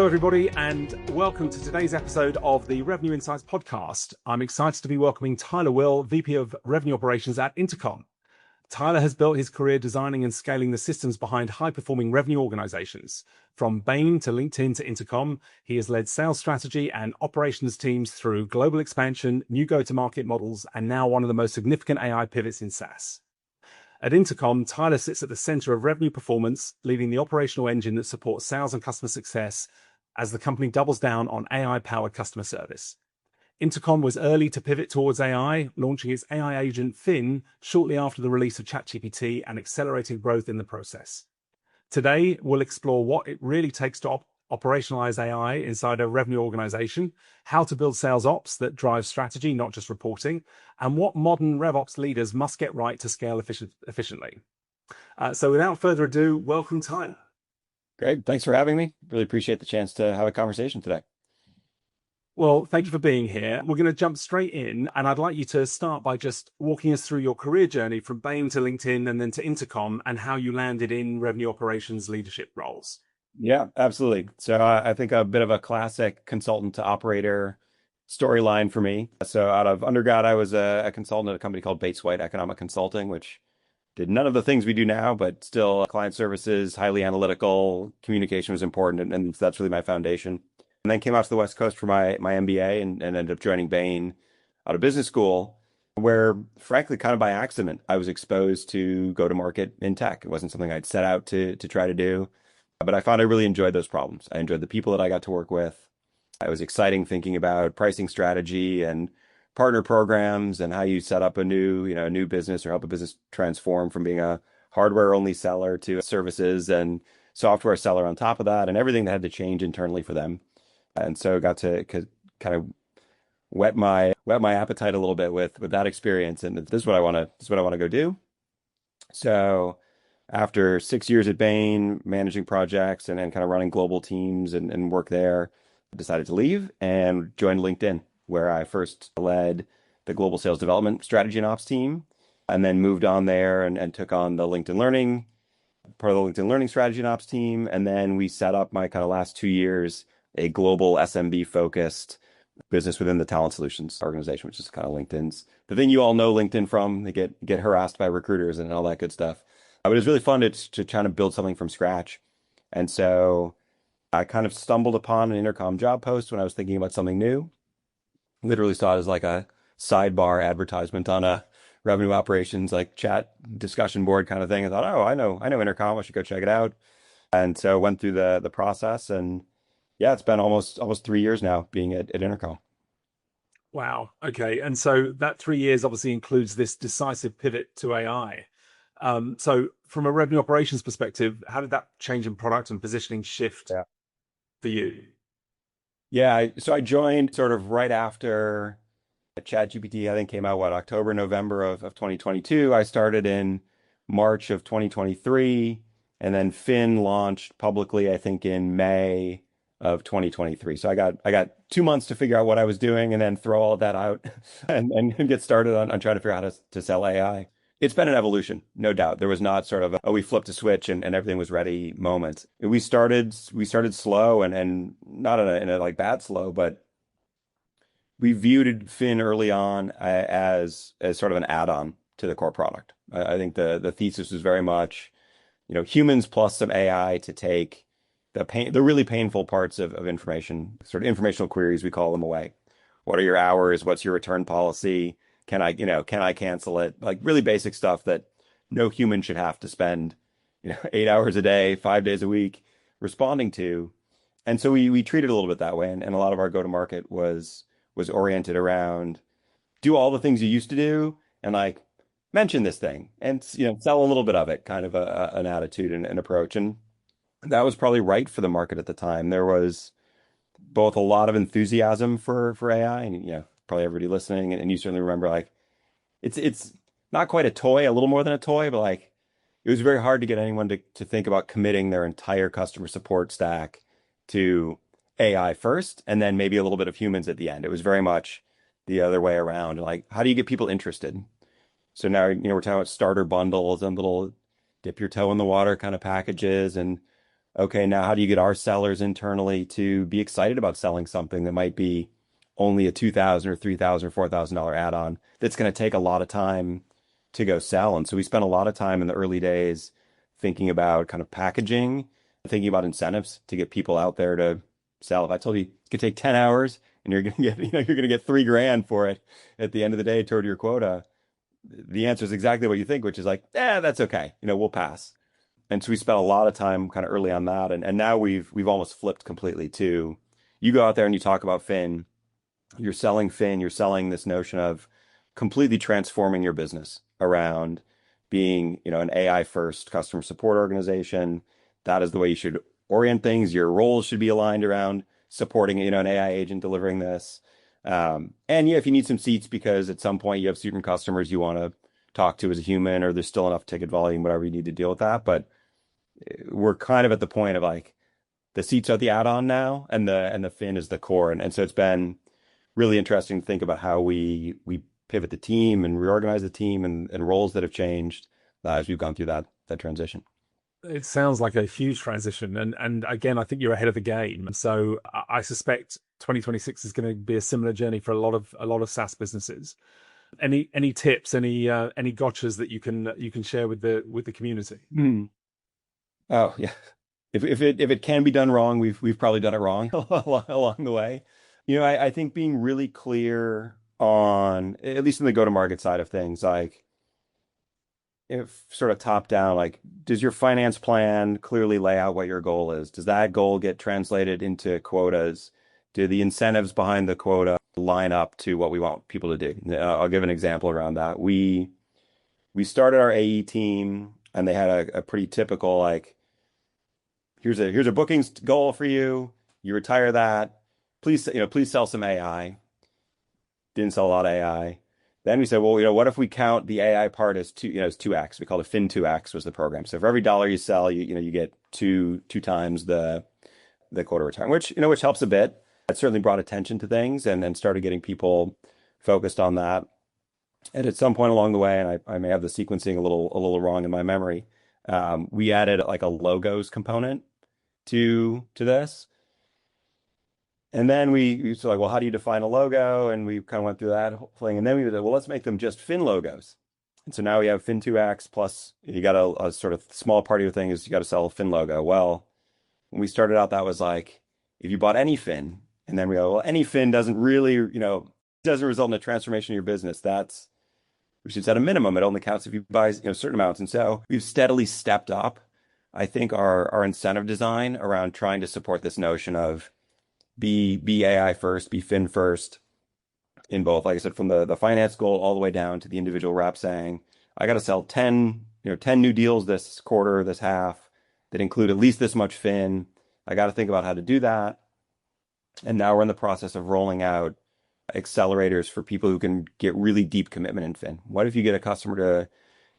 Hello, everybody, and welcome to today's episode of the Revenue Insights podcast. I'm excited to be welcoming Tyler Will, VP of Revenue Operations at Intercom. Tyler has built his career designing and scaling the systems behind high-performing revenue organizations. From Bain to LinkedIn to Intercom, he has led sales strategy and operations teams through global expansion, new go-to-market models, and now one of the most significant AI pivots in SaaS. At Intercom, Tyler sits at the center of revenue performance, leading the operational engine that supports sales and customer success as the company doubles down on AI-powered customer service. Intercom was early to pivot towards AI, launching its AI agent Finn shortly after the release of ChatGPT and accelerated growth in the process. Today, we'll explore what it really takes to operationalize AI inside a revenue organization, how to build sales ops that drives strategy, not just reporting, and what modern RevOps leaders must get right to scale efficiently. So without further ado, welcome, Tyler. Great. Thanks for having me. Really appreciate the chance to have a conversation today. Well, thank you for being here. We're going to jump straight in, and I'd like you to start by just walking us through your career journey from Bain to LinkedIn and then to Intercom and how you landed in revenue operations leadership roles. Yeah, absolutely. So I think a bit of a classic consultant to operator storyline for me. So out of undergrad, I was a consultant at a company called Bates White Economic Consulting, which did none of the things we do now, but still client services, highly analytical, communication was important, and that's really my foundation. And then came out to the West Coast for my MBA and ended up joining Bain out of business school, where frankly, kind of by accident, I was exposed to go-to-market in tech. It wasn't something I'd set out to try to do. But I found I really enjoyed those problems. I enjoyed the people that I got to work with. It was exciting thinking about pricing strategy and partner programs and how you set up a new business or help a business transform from being a hardware-only seller to services and software seller on top of that, and everything that had to change internally for them. And so got to kind of whet my appetite a little bit with that experience. And this is what I want to go do. So after 6 years at Bain, managing projects and kind of running global teams and work there, I decided to leave and joined LinkedIn, where I first led the global sales development strategy and ops team, and then moved on there and took on the LinkedIn Learning, part of the LinkedIn Learning strategy and ops team. And then we set up my kind of last 2 years, a global SMB focused business within the talent solutions organization, which is kind of LinkedIn's the thing you all know LinkedIn from. They get harassed by recruiters and all that good stuff. But it was really fun to try to build something from scratch. And so I kind of stumbled upon an Intercom job post when I was thinking about something new. Literally saw it as like a sidebar advertisement on a revenue operations like chat discussion board kind of thing. I thought, oh, I know Intercom. I should go check it out. And so went through the process, and yeah, it's been almost 3 years now being at Intercom. Wow. Okay. And so that 3 years obviously includes this decisive pivot to AI. So from a revenue operations perspective, how did that change in product and positioning shift for you? Yeah, so I joined sort of right after ChatGPT, I think came out, October, November of 2022. I started in March of 2023, and then Finn launched publicly, I think, in May of 2023. So I got 2 months to figure out what I was doing and then throw all of that out and get started on trying to figure out how to sell AI. It's been an evolution, no doubt. There was not sort of we flipped a switch and everything was ready moment. We started slow and not in a like bad slow, but we viewed Finn early on as sort of an add-on to the core product. I think the thesis was very much, humans plus some AI to take the really painful parts of information, sort of informational queries, we call them, away. What are your hours? What's your return policy? Can I cancel it? Like really basic stuff that no human should have to spend, 8 hours a day, 5 days a week responding to. And so we treated it a little bit that way. And a lot of our go-to-market was oriented around do all the things you used to do and like mention this thing and, sell a little bit of it, kind of an attitude and an approach. And that was probably right for the market at the time. There was both a lot of enthusiasm for AI and, probably everybody listening, and you certainly remember, like, it's not quite a toy, a little more than a toy, but like it was very hard to get anyone to think about committing their entire customer support stack to AI first, and then maybe a little bit of humans at the end. It was very much the other way around. Like, how do you get people interested? So now, we're talking about starter bundles and little dip your toe in the water kind of packages, and okay, now how do you get our sellers internally to be excited about selling something that might be only a 2,000 or 3,000 or $4,000 add-on that's going to take a lot of time to go sell. And so we spent a lot of time in the early days thinking about kind of packaging, thinking about incentives to get people out there to sell. If I told you it could take 10 hours and you're going to get, you're going to get 3 grand for it at the end of the day toward your quota, the answer is exactly what you think, which is like, that's okay. We'll pass. And so we spent a lot of time kind of early on that. And now we've almost flipped completely to you go out there and you talk about Fin, you're selling this notion of completely transforming your business around being, an AI first customer support organization. That is the way you should orient things. Your roles should be aligned around supporting, an AI agent delivering this. And yeah, if you need some seats because at some point you have certain customers you want to talk to as a human, or there's still enough ticket volume, whatever you need to deal with that. But we're kind of at the point of like the seats are the add-on now, and the Fin is the core. And so it's been really interesting to think about how we pivot the team and reorganize the team and roles that have changed as we've gone through that transition. It sounds like a huge transition, and again, I think you're ahead of the game. And so I suspect 2026 is going to be a similar journey for a lot of SaaS businesses. Any tips, any gotchas that you can share with the community? Oh yeah, if it can be done wrong, we've probably done it wrong along the way. I think being really clear on, at least in the go-to-market side of things, like if sort of top down, like does your finance plan clearly lay out what your goal is? Does that goal get translated into quotas? Do the incentives behind the quota line up to what we want people to do? I'll give an example around that. We started our AE team and they had a pretty typical like, here's a bookings goal for you. You retire that. Please sell some AI. Didn't sell a lot of AI. Then we said, well, what if we count the AI part as as 2x? We called it Fin 2x was the program. So for every dollar you sell, you get two times the quota return, which helps a bit. It certainly brought attention to things and then started getting people focused on that. And at some point along the way, and I may have the sequencing a little wrong in my memory, we added like a logos component to this. And then we so like, well, how do you define a logo? And we kind of went through that whole thing. And then we said, well, let's make them just Fin logos. And so now we have Fin 2x plus you got a sort of small part of your thing is you got to sell a Fin logo. Well, when we started out, that was like, if you bought any Fin, and then we go, well, any Fin doesn't really, doesn't result in a transformation of your business. We should set a minimum. It only counts if you buy, certain amounts. And so we've steadily stepped up, I think, our incentive design around trying to support this notion of be AI first, be Fin first in both, like I said, from the finance goal all the way down to the individual rep saying, I got to sell 10 new deals this quarter, this half that include at least this much Fin. I got to think about how to do that. And now we're in the process of rolling out accelerators for people who can get really deep commitment in Fin. What if you get a customer to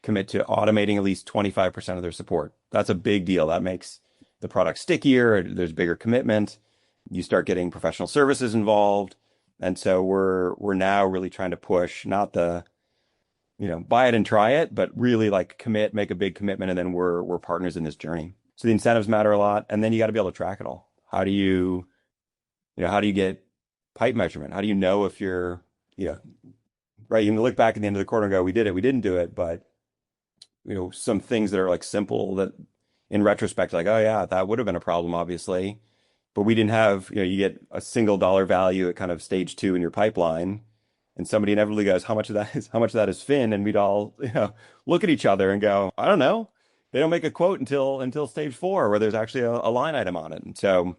commit to automating at least 25% of their support? That's a big deal. That makes the product stickier. There's bigger commitment. You start getting professional services involved. And so we're now really trying to push not the, buy it and try it, but really like commit, make a big commitment, and then we're partners in this journey. So the incentives matter a lot. And then you got to be able to track it all. How do you get pipe measurement? How do you know if you're, right? You can look back at the end of the quarter and go, we did it, we didn't do it. But, some things that are like simple that in retrospect, like, oh yeah, that would have been a problem, obviously. But we didn't have, you get a single dollar value at kind of stage 2 in your pipeline. And somebody inevitably goes, how much of that is Fin? And we'd all, look at each other and go, I don't know. They don't make a quote until stage 4 where there's actually a line item on it. And so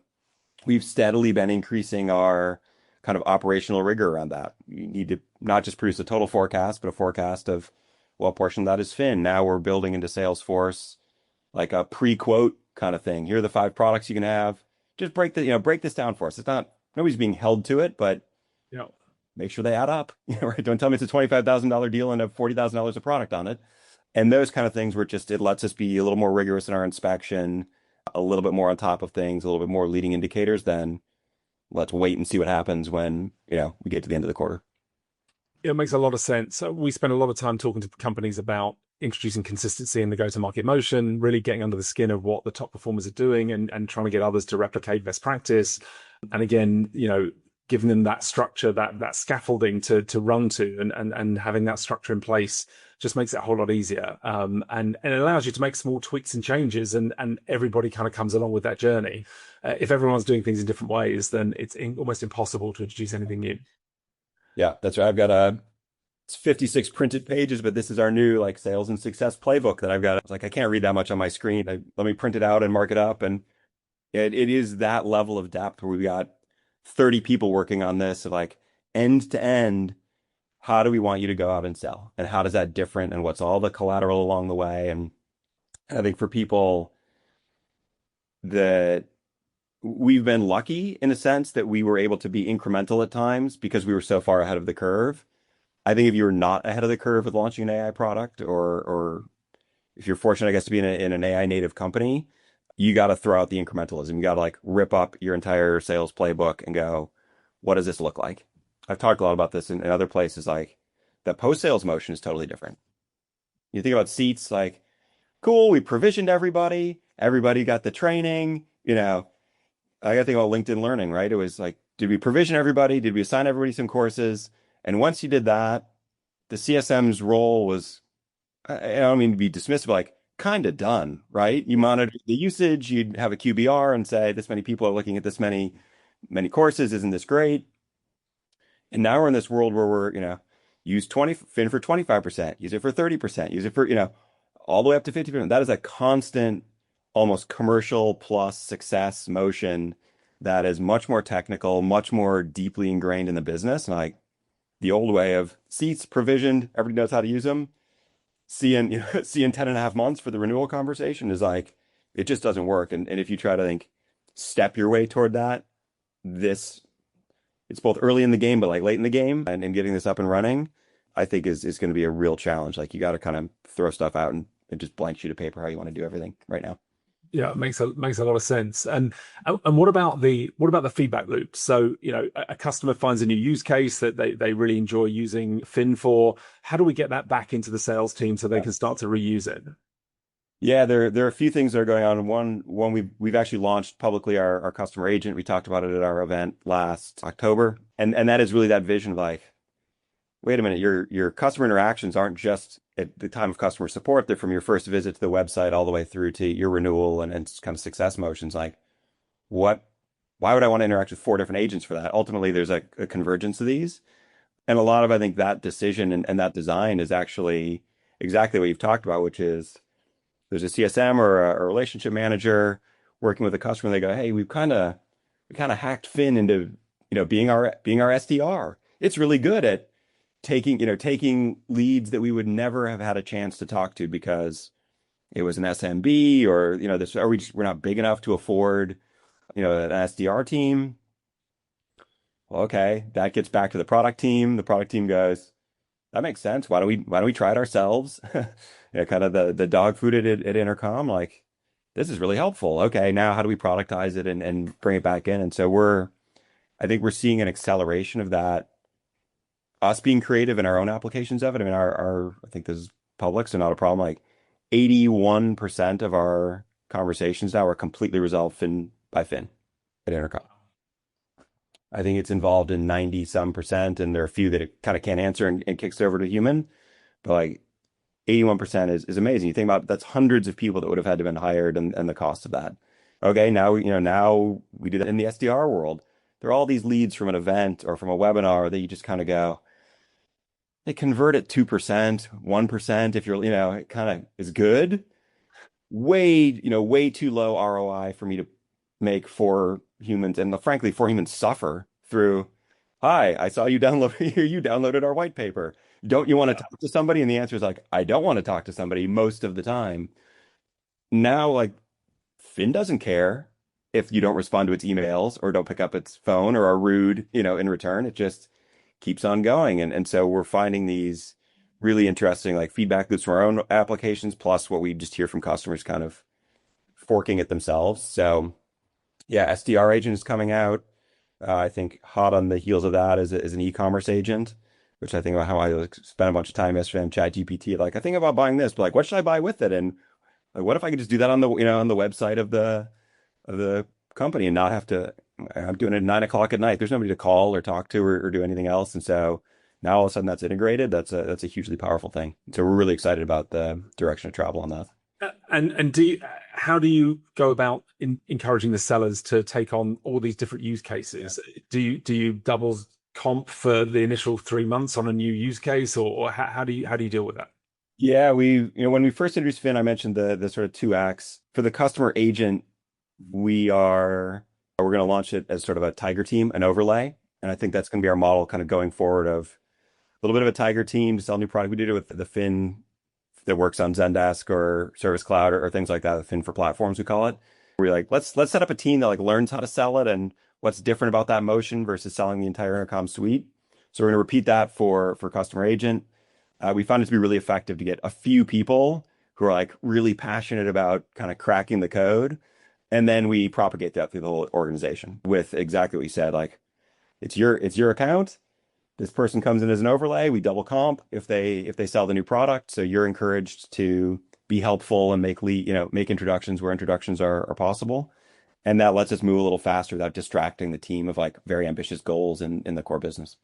we've steadily been increasing our kind of operational rigor around that. You need to not just produce a total forecast, but a forecast of what portion of that is Fin. Now we're building into Salesforce like a pre-quote kind of thing. Here are the 5 products you can have. Just break this down for us. It's not, nobody's being held to it, but make sure they add up. Right? Don't tell me it's a $25,000 deal and have $40,000 of product on it. And those kind of things where it lets us be a little more rigorous in our inspection, a little bit more on top of things, a little bit more leading indicators than let's wait and see what happens when, we get to the end of the quarter. It makes a lot of sense. We spend a lot of time talking to companies about introducing consistency in the go-to-market motion, really getting under the skin of what the top performers are doing and trying to get others to replicate best practice. And again, giving them that structure, that scaffolding to run to, and having that structure in place just makes it a whole lot easier. And it allows you to make small tweaks and changes, and everybody kind of comes along with that journey. If everyone's doing things in different ways, then it's almost impossible to introduce anything new. Yeah, that's right. I've got it's 56 printed pages, but this is our new like sales and success playbook that I've got. It's like I can't read that much on my screen. Let me print it out and mark it up. And it is that level of depth where we've got 30 people working on this of like end to end. How do we want you to go out and sell? And how does that different? And what's all the collateral along the way? And I think for people that we've been lucky in a sense that we were able to be incremental at times because we were so far ahead of the curve. I think if you're not ahead of the curve with launching an AI product, or if you're fortunate, I guess, to be in an AI native company, you got to throw out the incrementalism. You got to like rip up your entire sales playbook and go, what does this look like? I've talked a lot about this in other places. Like the post-sales motion is totally different. You think about seats, like, cool, we provisioned everybody. Everybody got the training. I got to think about LinkedIn Learning, right? It was like, did we provision everybody? Did we assign everybody some courses? And once you did that, the CSM's role was, I don't mean to be dismissive, like kind of done, right? You monitor the usage, you'd have a QBR and say, this many people are looking at this many courses. Isn't this great? And now we're in this world where we're, use Fin for 25%, use it for 30%, use it for, all the way up to 50%. That is a constant, almost commercial plus success motion that is much more technical, much more deeply ingrained in the business. And like the old way of seats provisioned, everybody knows how to use them. Seeing 10 and a half months for the renewal conversation is like, it just doesn't work. And if you try to step your way toward that, it's both early in the game, but like late in the game and getting this up and running, I think is going to be a real challenge. Like you got to kind of throw stuff out and just blank sheet of paper how you want to do everything right now. Yeah, it makes a lot of sense. And what about the feedback loop? So, a customer finds a new use case that they really enjoy using Fin for. How do we get that back into the sales team so they can start to reuse it? Yeah, there are a few things that are going on. One we've actually launched publicly our customer agent. We talked about it at our event last October. And that is really that vision of like, wait a minute, your customer interactions aren't just at the time of customer support. They're from your first visit to the website all the way through to your renewal and kind of success motions. Like, why would I want to interact with 4 different agents for that? Ultimately, there's a convergence of these. And a lot of, I think, that decision and that design is actually exactly what you've talked about, which is there's a CSM or a relationship manager working with a customer. And they go, hey, we kind of hacked Fin into, being our SDR. It's really good at taking leads that we would never have had a chance to talk to because it was an SMB or, we're not big enough to afford, an SDR team. Well, okay, that gets back to the product team. The product team goes, that makes sense. Why don't we try it ourselves? Kind of the dog food at Intercom. Like, this is really helpful. Okay, now how do we productize it and bring it back in? And so I think we're seeing an acceleration of that, us being creative in our own applications of it. I mean, I think this is public, so not a problem. Like 81% of our conversations now are completely resolved by Fin at Intercom. I think it's involved in 90 some percent, and there are a few that it kind of can't answer and kicks it over to human. But like 81% is amazing. You think about that's hundreds of people that would have had to been hired and the cost of that. Okay, now we do that in the SDR world. There are all these leads from an event or from a webinar that you just kind of go, they convert at 2%, 1% if you're, it kind of is good. Way too low ROI for me to make for humans, and frankly, for humans suffer through, hi, I saw you downloaded our white paper. Don't you want to talk to somebody? And the answer is like, I don't want to talk to somebody most of the time. Now, like, Fin doesn't care if you don't respond to its emails or don't pick up its phone or are rude, in return. It just keeps on going. And so we're finding these really interesting like feedback loops from our own applications, plus what we just hear from customers kind of forking it themselves. So yeah, SDR agent is coming out. I think hot on the heels of that is an e-commerce agent. which I think about how I like, spent a bunch of time yesterday on ChatGPT. Like, I think about buying this, but like, what should I buy with it? And like, what if I could just do that on the, on the website of the company and not have to, I'm doing it at 9 o'clock at night. There's nobody to call or talk to or do anything else. And so now all of a sudden that's integrated. That's a hugely powerful thing. So we're really excited about the direction of travel on that. And how do you go about encouraging the sellers to take on all these different use cases? Yeah. Do you double comp for the initial 3 months on a new use case, or how do you deal with that? Yeah, when we first introduced Fin, I mentioned the sort of two acts. For the customer agent, we're going to launch it as sort of a tiger team, an overlay. And I think that's going to be our model kind of going forward of a little bit of a tiger team to sell new product. We did it with the Fin that works on Zendesk or Service Cloud or things like that, the Fin for platforms, we call it. We're like, let's set up a team that like learns how to sell it and what's different about that motion versus selling the entire Intercom suite. So we're going to repeat that for customer agent. We found it to be really effective to get a few people who are like really passionate about kind of cracking the code. And then we propagate that through the whole organization with exactly what you said. Like it's your account. This person comes in as an overlay. We double comp if they sell the new product. So you're encouraged to be helpful and make introductions where introductions are possible. And that lets us move a little faster without distracting the team of like very ambitious goals in the core business.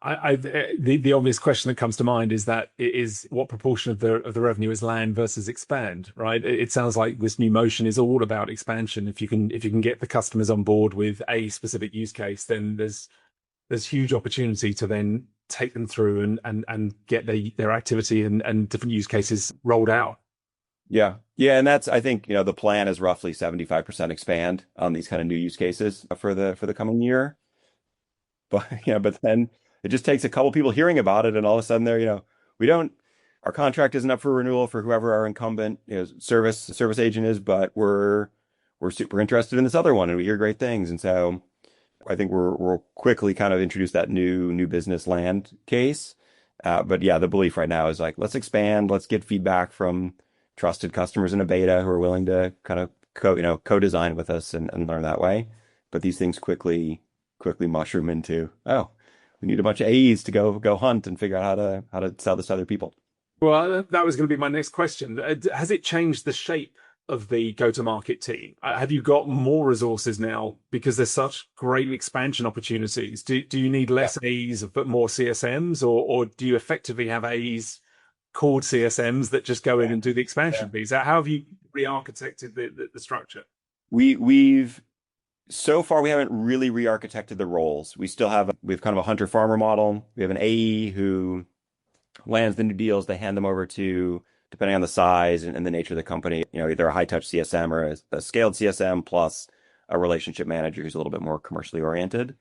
The obvious question that comes to mind is that it is what proportion of the revenue is land versus expand, right? It sounds like this new motion is all about expansion. If you can get the customers on board with a specific use case, then there's huge opportunity to then take them through and get their activity and different use cases rolled out. Yeah. Yeah. And that's, I think, the plan is roughly 75% expand on these kind of new use cases for the coming year. But yeah, but then it just takes a couple people hearing about it, and all of a sudden we don't, our contract isn't up for renewal for whoever our incumbent service agent is, but we're super interested in this other one, and we hear great things, and so I think we'll quickly kind of introduce that new business land case. But yeah, the belief right now is like let's expand, let's get feedback from trusted customers in a beta who are willing to kind of co-design with us and learn that way. But these things quickly mushroom into, oh, we need a bunch of AEs to go hunt and figure out how to sell this to other people. Well, that was going to be my next question. Has it changed the shape of the go-to-market team? Have you got more resources now because there's such great expansion opportunities? Do you need less AEs but more CSMs, or do you effectively have AEs called CSMs that just go in and do the expansion piece? How have you re-architected the structure? We've So far, we haven't really re-architected the roles. We have kind of a hunter-farmer model. We have an AE who lands the new deals. They hand them over to, depending on the size and the nature of the company, either a high-touch CSM or a scaled CSM plus a relationship manager who's a little bit more commercially oriented.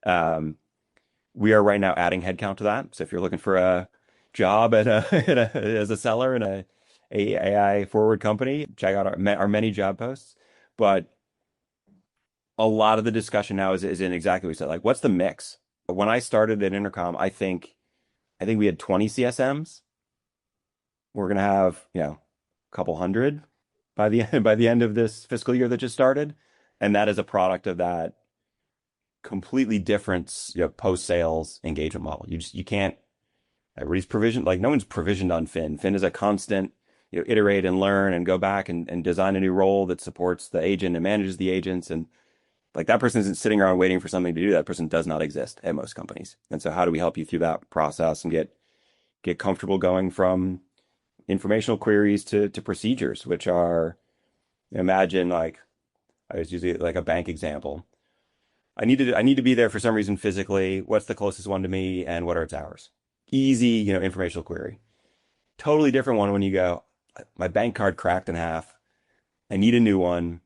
We are right now adding headcount to that. So if you're looking for a job as a seller in a AI forward company, check out our many job posts. But a lot of the discussion now is in exactly what you said. Like, what's the mix? When I started at Intercom, I think we had 20 CSMs. We're gonna have, a couple hundred by the end of this fiscal year that just started. And that is a product of that completely different, post-sales engagement model. You can't, everybody's provisioned, like no one's provisioned on Fin. Fin is a constant, iterate and learn and go back and design a new role that supports the agent and manages the agents. And like that person isn't sitting around waiting for something to do. That person does not exist at most companies. And so how do we help you through that process and get comfortable going from informational queries to procedures, which are, imagine like, I was using like a bank example. I need to be there for some reason physically. What's the closest one to me and what are its hours? Easy, informational query. Totally different one when you go, my bank card cracked in half. I need a new one.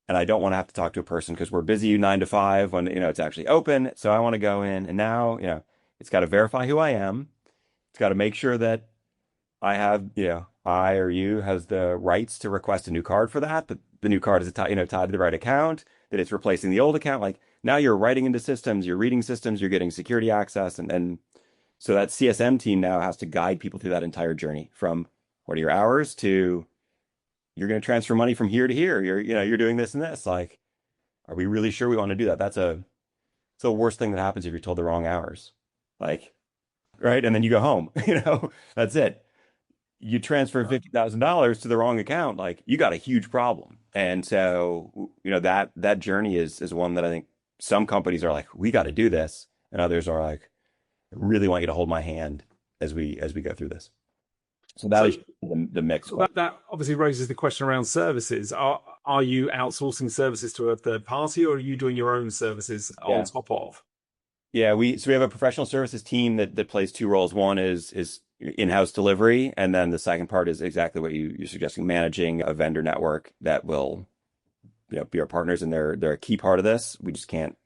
And I don't want to have to talk to a person because we're busy 9 to 5 when, it's actually open. So I want to go in and now, it's got to verify who I am. It's got to make sure that I have, I or you has the rights to request a new card for that, but the new card is tied to the right account, that it's replacing the old account. Like now you're writing into systems, you're reading systems, you're getting security access. And so that CSM team now has to guide people through that entire journey from what are your hours to you're going to transfer money from here to here. You're doing this and this. Like, are we really sure we want to do that? It's the worst thing that happens if you're told the wrong hours. like, right? And then you go home, that's it. You transfer $50,000 to the wrong account, like you got a huge problem. And so, that journey is one that I think some companies are like, we got to do this, and others are like, I really want you to hold my hand as we go through this. So that So is the mix. that obviously raises the question around services. Are you outsourcing services to a third party, or are you doing your own services on Yeah. top of? Yeah, we have a professional services team that plays two roles. One is in-house delivery, and then the second part is exactly what you're suggesting, managing a vendor network that will, be our partners, and they're a key part of this. We just can't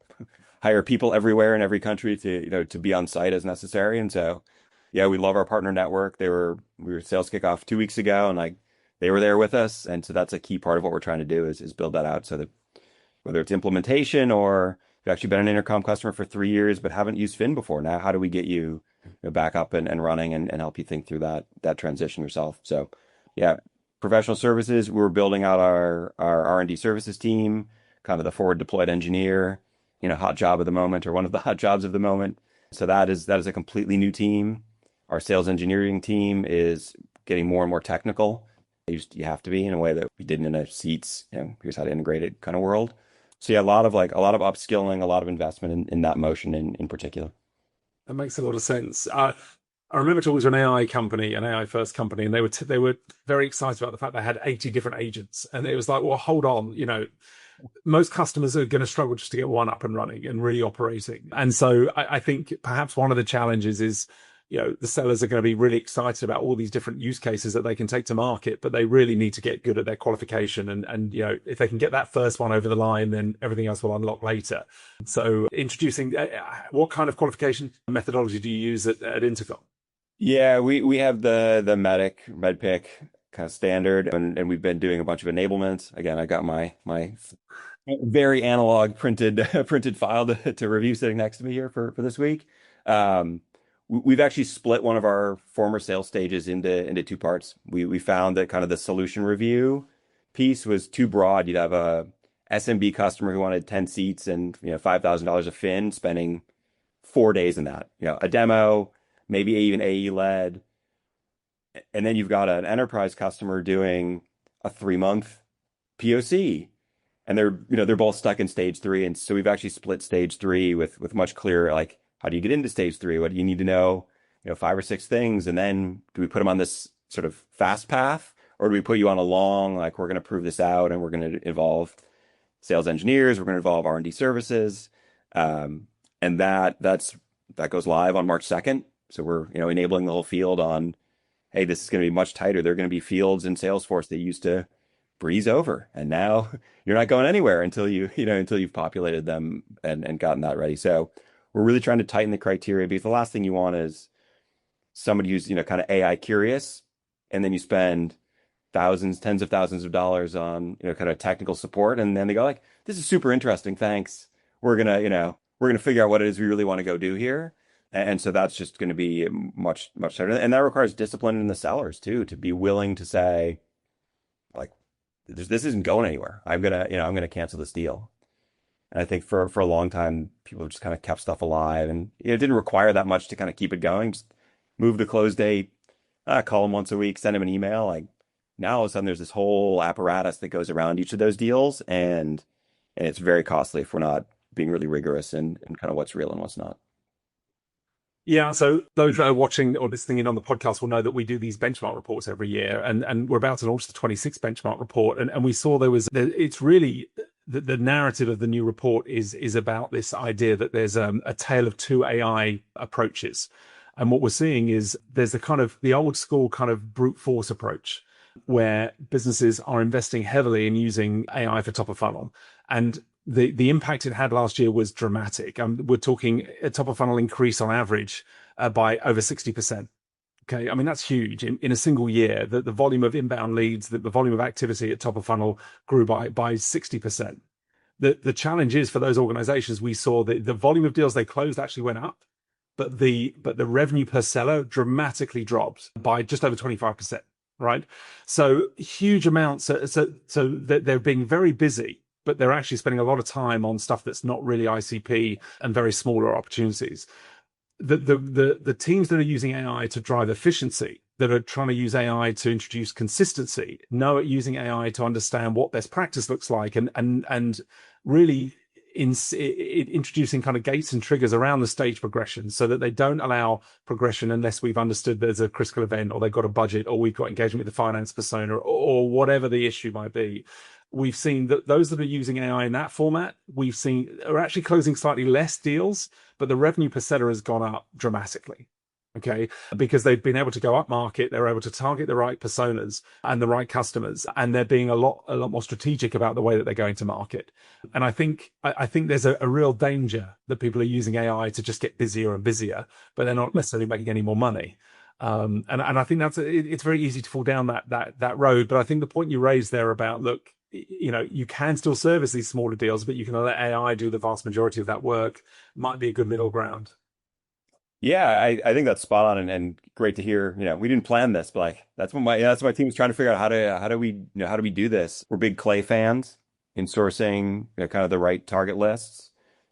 hire people everywhere in every country to be on site as necessary. And so, yeah, we love our partner network. We were sales kickoff 2 weeks ago, and like they were there with us. And so that's a key part of what we're trying to do is build that out so that whether it's implementation or you've actually been an Intercom customer for 3 years but haven't used Fin before. Now, how do we get you back up and running and help you think through that transition yourself? So, yeah, professional services, we're building out our R&D services team, kind of the forward deployed engineer, hot job of the moment, or one of the hot jobs of the moment. So that is a completely new team. Our sales engineering team is getting more and more technical. You have to be in a way that we didn't in a seats, here's how to integrate it kind of world. So yeah, a lot of upskilling, a lot of investment in that motion in particular. That makes a lot of sense. I remember talking to an AI company, an AI first company, and they were very excited about the fact they had 80 different agents, and it was like, well, hold on, most customers are going to struggle just to get one up and running and really operating. And so I think perhaps one of the challenges is, the sellers are going to be really excited about all these different use cases that they can take to market, but they really need to get good at their qualification. And if they can get that first one over the line, then everything else will unlock later. So introducing, what kind of qualification methodology do you use at Intercom? Yeah, we have the MEDPIC kind of standard, and we've been doing a bunch of enablements. Again, I got my very analog printed file to review sitting next to me here for this week. We've actually split one of our former sales stages into two parts. We found that kind of the solution review piece was too broad. You'd have a SMB customer who wanted 10 seats and $5,000 a fin, spending 4 days in that. A demo, maybe even AE led. And then you've got an enterprise customer doing a 3-month POC. And they're both stuck in stage three. And so we've actually split stage three with much clearer, like, how do you get into stage three? What do you need to know? 5 or 6 things. And then do we put them on this sort of fast path, or do we put you on a long, like, we're going to prove this out and we're going to involve sales engineers, we're going to involve R&D services. And that goes live on March 2nd. So we're, enabling the whole field on, hey, this is going to be much tighter. There are going to be fields in Salesforce that used to breeze over, and now you're not going anywhere until you've populated them and gotten that ready. So we're really trying to tighten the criteria, because the last thing you want is somebody who's, kind of AI curious, and then you spend thousands, tens of thousands of dollars on, kind of technical support. And then they go like, this is super interesting. Thanks. We're gonna figure out what it is we really want to go do here. And so that's just going to be much, much better. And that requires discipline in the sellers too, to be willing to say, like, this isn't going anywhere. I'm gonna cancel this deal. And I think for a long time, people just kind of kept stuff alive, and it didn't require that much to kind of keep it going. Just move the close date, call them once a week, send them an email. Like, now all of a sudden there's this whole apparatus that goes around each of those deals, and it's very costly if we're not being really rigorous in kind of what's real and what's not. Yeah, so those that are watching or listening in on the podcast will know that we do these benchmark reports every year, and we're about to launch the 26th benchmark report. And we saw it's really the narrative of the new report is about this idea that there's a tale of two AI approaches. And what we're seeing is there's the old school kind of brute force approach, where businesses are investing heavily in using AI for top of funnel. And the impact it had last year was dramatic. We're talking a top of funnel increase on average by over 60%. Okay, I mean, that's huge. In a single year, the volume of inbound leads, the volume of activity at top of funnel grew by 60%. The challenge is, for those organizations, we saw that the volume of deals they closed actually went up, but the revenue per seller dramatically dropped by just over 25%. Right, so huge amounts. So they're being very busy, but they're actually spending a lot of time on stuff that's not really ICP and very smaller opportunities. the teams that are using AI to drive efficiency, that are trying to use AI to introduce consistency, know it using AI to understand what best practice looks like, and really introducing kind of gates and triggers around the stage progression so that they don't allow progression unless we've understood there's a critical event or they've got a budget or we've got engagement with the finance persona or whatever the issue might be. We've seen that those that are using AI in that format, we've seen are actually closing slightly less deals, but the revenue per seller has gone up dramatically. Okay, because they've been able to go up market, they're able to target the right personas and the right customers, and they're being a lot more strategic about the way that they're going to market. And I think there's a real danger that people are using AI to just get busier and busier, but they're not necessarily making any more money. And I think it's very easy to fall down that road. But I think the point you raised there about, look, you can still service these smaller deals, but you can let AI do the vast majority of that work, might be a good middle ground. Yeah, I think that's spot on and great to hear. We didn't plan this, but like that's what my team was trying to figure out how do we do this? We're big Clay fans in sourcing kind of the right target lists.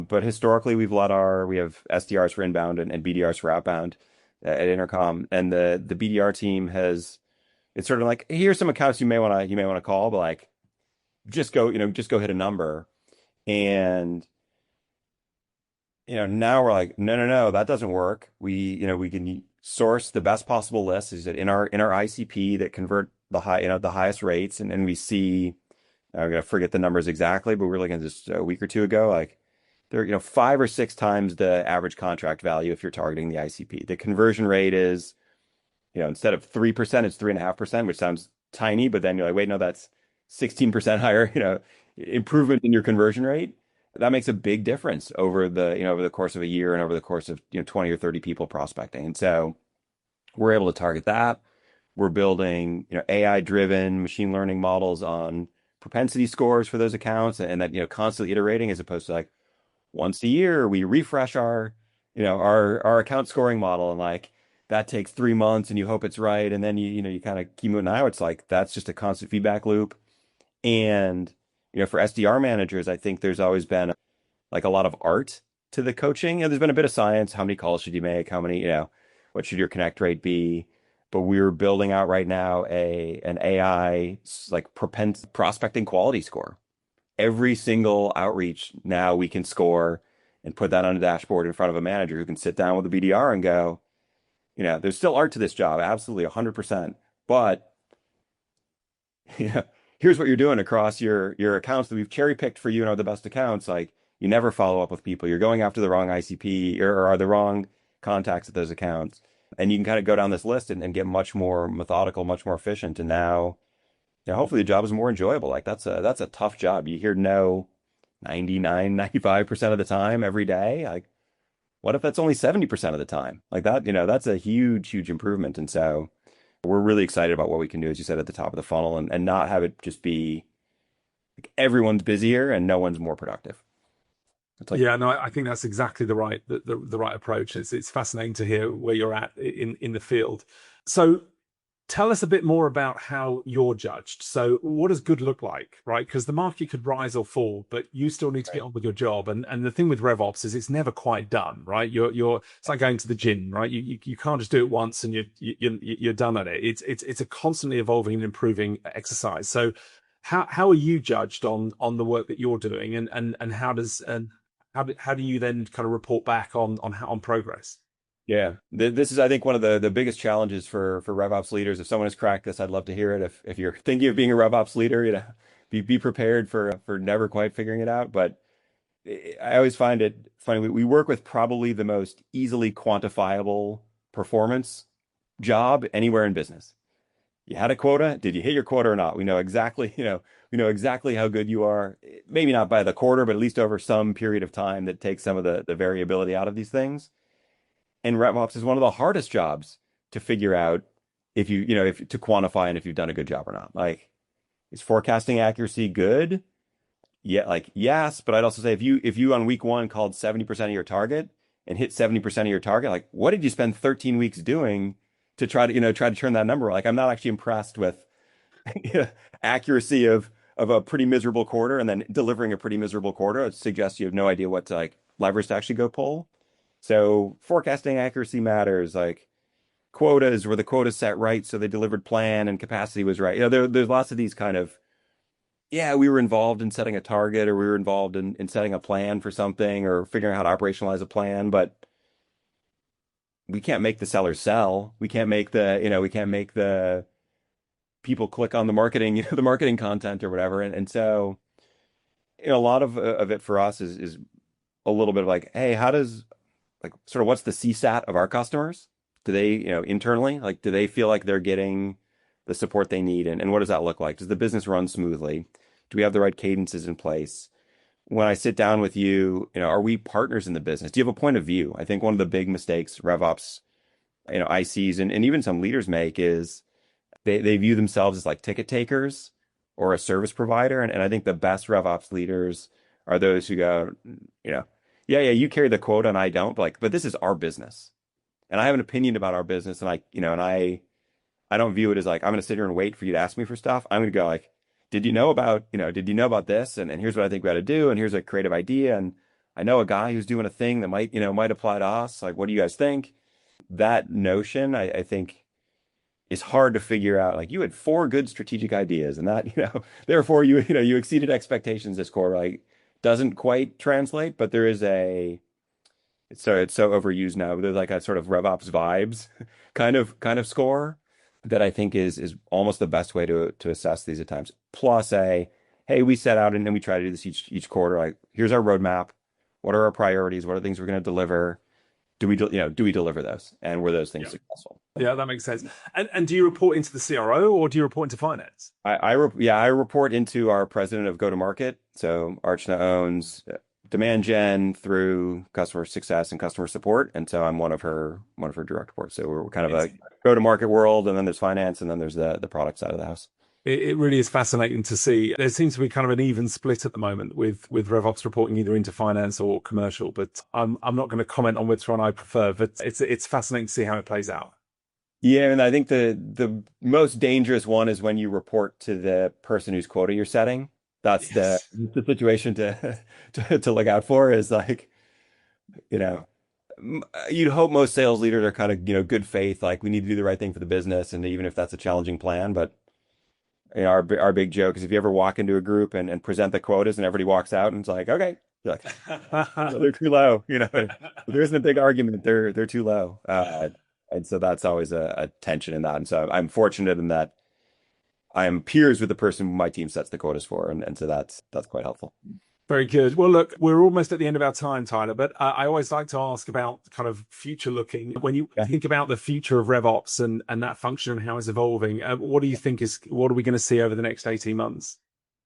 But historically we have SDRs for inbound and BDRs for outbound at Intercom. And the BDR team it's sort of like, here's some accounts you may want to call, but like just go hit a number. And now we're like, no, no, no, that doesn't work. We can source the best possible list is that in our ICP that convert the highest rates. And we see, I'm going to forget the numbers exactly, but we were looking at this a week or two ago, like they're, 5 or 6 times the average contract value if you're targeting the ICP. The conversion rate is, instead of 3%, it's 3.5%, which sounds tiny, but then you're like, wait, no, that's 16% higher, improvement in your conversion rate. That makes a big difference over the course of a year and over the course of 20 or 30 people prospecting. And so we're able to target that. We're building AI driven machine learning models on propensity scores for those accounts, and that constantly iterating, as opposed to like once a year we refresh our account scoring model, and like that takes 3 months and you hope it's right, and then you kind of keep moving. Now it's like that's just a constant feedback loop. And for SDR managers, I think there's always been like a lot of art to the coaching. There's been a bit of science. How many calls should you make? How many, what should your connect rate be? But we're building out right now an AI like prospecting quality score. Every single outreach now we can score and put that on a dashboard in front of a manager who can sit down with the BDR and go, there's still art to this job, absolutely 100%. But here's what you're doing across your accounts that we've cherry picked for you, the best accounts. Like you never follow up with people. You're going after the wrong ICP or are the wrong contacts at those accounts. And you can kind of go down this list and get much more methodical, much more efficient. And now, hopefully the job is more enjoyable. Like that's a tough job. You hear no 99, 95% of the time every day. Like what if that's only 70% of the time? Like that, that's a huge, huge improvement. And so we're really excited about what we can do, as you said, at the top of the funnel, and not have it just be like everyone's busier and no one's more productive. It's like, Yeah, no, I think that's exactly the right approach. It's fascinating to hear where you're at in the field. So tell us a bit more about how you're judged. So what does good look like, right? Because the market could rise or fall, but you still need to get on with your job. And the thing with RevOps is it's never quite done, right? It's like going to the gym, right? You can't just do it once and you're done at it. It's a constantly evolving and improving exercise. So how are you judged on the work that you're doing, and how do you then kind of report back on progress? yeah, this is, I think, one of the biggest challenges for RevOps leaders. If someone has cracked this, I'd love to hear it. If you're thinking of being a RevOps leader, be prepared for never quite figuring it out. But I always find it funny. We work with probably the most easily quantifiable performance job anywhere in business. You had a quota. Did you hit your quota or not? We know exactly, we know exactly how good you are. Maybe not by the quarter, but at least over some period of time that takes some of the variability out of these things. And RevOps is one of the hardest jobs to figure out if to quantify and if you've done a good job or not. Like, is forecasting accuracy good? Yeah, like yes, but I'd also say if you on week one called 70% of your target and hit 70% of your target, like what did you spend 13 weeks doing to try to turn that number? Like I'm not actually impressed with accuracy of a pretty miserable quarter and then delivering a pretty miserable quarter. It suggests you have no idea what to like levers to actually go pull. So forecasting accuracy matters, like quotas, were the quotas set right so they delivered plan and capacity was right. There's lots of these kind of, yeah, we were involved in setting a target or we were involved in setting a plan for something or figuring out how to operationalize a plan, but we can't make the seller sell. We can't make the people click on the marketing, the marketing content or whatever. And so, a lot of it for us is a little bit of like, hey, how does like sort of what's the CSAT of our customers? Do they, internally, like, do they feel like they're getting the support they need? And what does that look like? Does the business run smoothly? Do we have the right cadences in place? When I sit down with you, are we partners in the business? Do you have a point of view? I think one of the big mistakes RevOps, ICs and even some leaders make is they view themselves as like ticket takers or a service provider. And I think the best RevOps leaders are those who go, yeah, you carry the quota and I don't, but this is our business. And I have an opinion about our business. And I don't view it as like, I'm going to sit here and wait for you to ask me for stuff. I'm going to go like, did you know about this? And here's what I think we ought to do. And here's a creative idea. And I know a guy who's doing a thing that might apply to us. Like, what do you guys think? That notion, I think is hard to figure out. Like you had four good strategic ideas and that, therefore you exceeded expectations this quarter, like doesn't quite translate, but there is it's so overused now. There's like a sort of RevOps vibes kind of score that I think is almost the best way to assess these at times. Plus hey, we set out and then we try to do this each quarter. Like here's our roadmap. What are our priorities? What are the things we're going to deliver? Do we deliver those? And were those things successful? Yeah, that makes sense. And do you report into the CRO or do you report into finance? I report into our president of go-to-market. So Archana owns demand gen through customer success and customer support, and so I'm one of her direct reports. So we're kind of a go-to-market world, and then there's finance, and then there's the product side of the house. It really is fascinating to see. There seems to be kind of an even split at the moment with RevOps reporting either into finance or commercial, but I'm not going to comment on which one I prefer, but it's fascinating to see how it plays out. Yeah, and I think the most dangerous one is when you report to the person whose quota you're setting. That's Yes. the situation to look out for is like, you'd hope most sales leaders are kind of, good faith, like we need to do the right thing for the business, and even if that's a challenging plan, but our big joke is if you ever walk into a group and present the quotas and everybody walks out and it's like, okay, you're like, "No, they're too low, there isn't a big argument, they're too low, and so that's always a tension in that, and so I'm fortunate in that I am peers with the person my team sets the quotas for, and so that's quite helpful. Very good. Well, look, we're almost at the end of our time, Tyler, but I always like to ask about kind of future looking. When you think about the future of RevOps and that function and how it's evolving, what do you think what are we going to see over the next 18 months?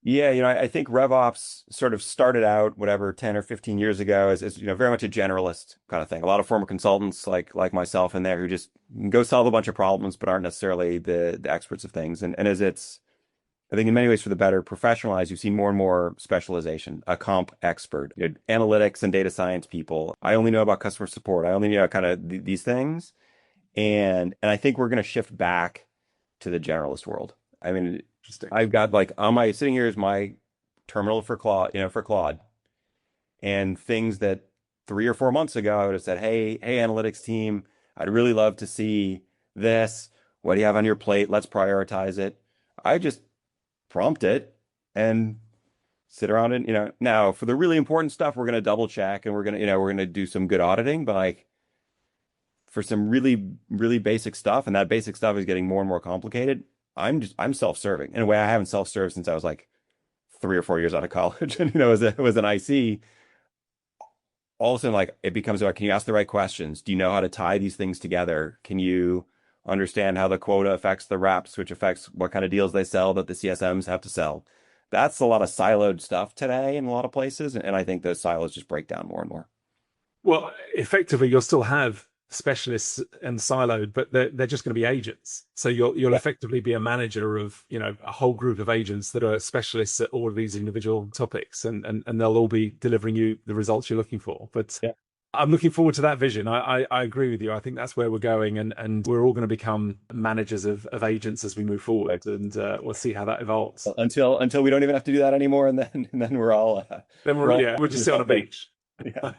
Yeah, I think RevOps sort of started out, whatever, 10 or 15 years ago as very much a generalist kind of thing. A lot of former consultants like myself in there who just go solve a bunch of problems, but aren't necessarily the experts of things. And as I think in many ways for the better, professionalized, you've seen more and more specialization, a comp expert, analytics and data science people. I only know about customer support. I only know kind of these things. And I think we're going to shift back to the generalist world. I mean, I've got like sitting here is my terminal for Claude, and things that 3 or 4 months ago I would have said, hey, analytics team, I'd really love to see this. What do you have on your plate? Let's prioritize it. I just prompt it and sit around and, now for the really important stuff, we're going to double check and we're going to do some good auditing, but like for some really, really basic stuff, and that basic stuff is getting more and more complicated, I'm self-serving in a way I haven't self-served since I was like 3 or 4 years out of college and it was an IC. All of a sudden, like it becomes about, can you ask the right questions? Do you know how to tie these things together? Can you understand how the quota affects the reps, which affects what kind of deals they sell that the CSMs have to sell? That's a lot of siloed stuff today in a lot of places, and I think those silos just break down more and more. Well, effectively, you'll still have specialists and siloed, but they're just going to be agents. So you'll effectively be a manager of a whole group of agents that are specialists at all of these individual topics, and they'll all be delivering you the results you're looking for. But yeah. I'm looking forward to that vision. I agree with you. I think that's where we're going, and we're all going to become managers of agents as we move forward, and we'll see how that evolves. Until we don't even have to do that anymore, and then we're all we'll just sit on a beach. Yeah.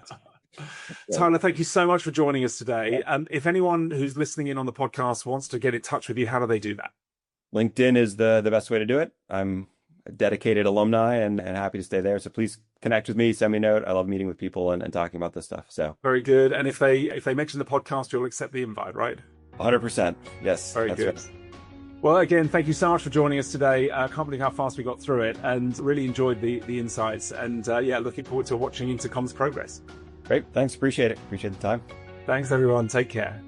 Tyler, thank you so much for joining us today. If anyone who's listening in on the podcast wants to get in touch with you, how do they do that? LinkedIn is the best way to do it. I'm a dedicated alumni and happy to stay there. So please connect with me, send me a note. I love meeting with people and talking about this stuff. So very good. And if they mention the podcast, you'll accept the invite, right? 100%. Yes. Very good. Right. Well, again, thank you so much for joining us today. I can't believe how fast we got through it and really enjoyed the insights. And looking forward to watching Intercom's progress. Great. Thanks. Appreciate it. Appreciate the time. Thanks, everyone. Take care.